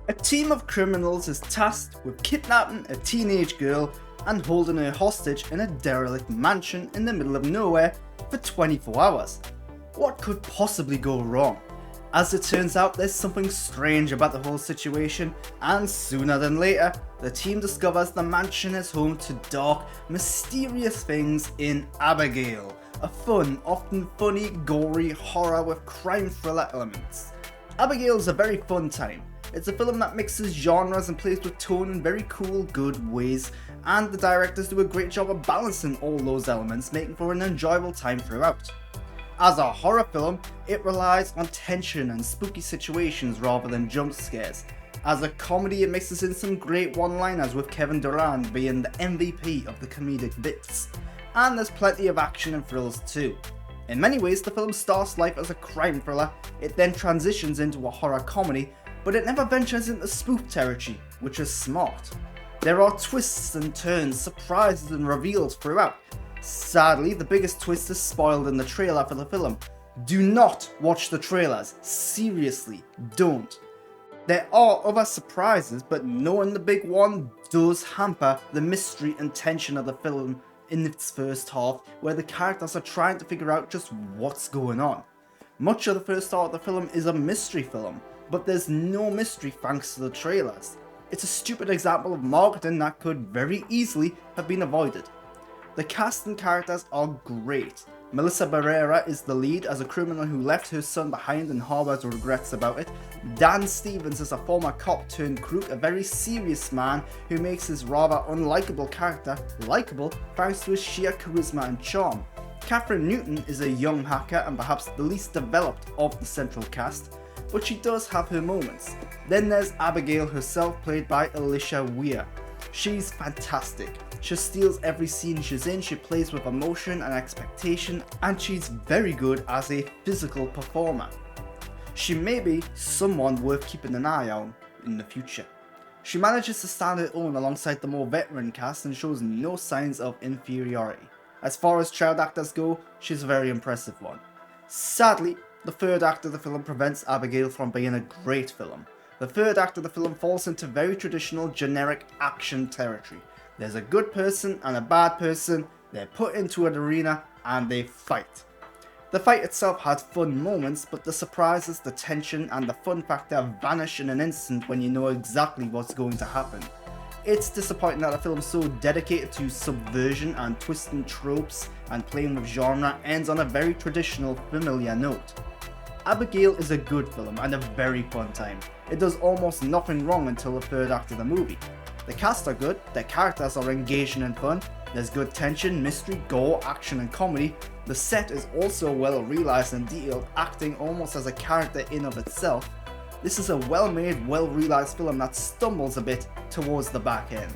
A team of criminals is tasked with kidnapping a teenage girl and holding her hostage in a derelict mansion in the middle of nowhere for 24 hours. What could possibly go wrong? As it turns out, there's something strange about the whole situation, and sooner than later, the team discovers the mansion is home to dark, mysterious things in Abigail, a fun, often funny, gory horror with crime thriller elements. Abigail is a very fun time. It's a film that mixes genres and plays with tone in very cool, good ways, and the directors do a great job of balancing all those elements, making for an enjoyable time throughout. As a horror film, it relies on tension and spooky situations rather than jump scares. As a comedy, it mixes in some great one-liners, with Kevin Durant being the MVP of the comedic bits. And there's plenty of action and thrills too. In many ways, the film starts life as a crime thriller, it then transitions into a horror comedy, but it never ventures into spoof territory, which is smart. There are twists and turns, surprises and reveals throughout. Sadly, the biggest twist is spoiled in the trailer for the film. Do not watch the trailers, seriously, don't. There are other surprises, but knowing the big one does hamper the mystery and tension of the film in its first half, where the characters are trying to figure out just what's going on. Much of the first half of the film is a mystery film, but there's no mystery thanks to the trailers. It's a stupid example of marketing that could very easily have been avoided. The cast and characters are great. Melissa Barrera is the lead as a criminal who left her son behind and harbors regrets about it. Dan Stevens is a former cop turned crook, a very serious man who makes his rather unlikable character likable thanks to his sheer charisma and charm. Catherine Newton is a young hacker and perhaps the least developed of the central cast, but she does have her moments. Then there's Abigail herself, played by Alicia Weir. She's fantastic. She steals every scene she's in, she plays with emotion and expectation, and she's very good as a physical performer. She may be someone worth keeping an eye on in the future. She manages to stand her own alongside the more veteran cast and shows no signs of inferiority. As far as child actors go, she's a very impressive one. Sadly, the third act of the film prevents Abigail from being a great film. The third act of the film falls into very traditional, generic action territory. There's a good person and a bad person, they're put into an arena and they fight. The fight itself has fun moments, but the surprises, the tension and the fun factor vanish in an instant when you know exactly what's going to happen. It's disappointing that a film so dedicated to subversion and twisting tropes and playing with genre ends on a very traditional, familiar note. Abigail is a good film and a very fun time. It does almost nothing wrong until the third act of the movie. The cast are good, their characters are engaging and fun, there's good tension, mystery, gore, action and comedy. The set is also well realised and detailed, acting almost as a character in of itself. This is a well made, well realised film that stumbles a bit towards the back end.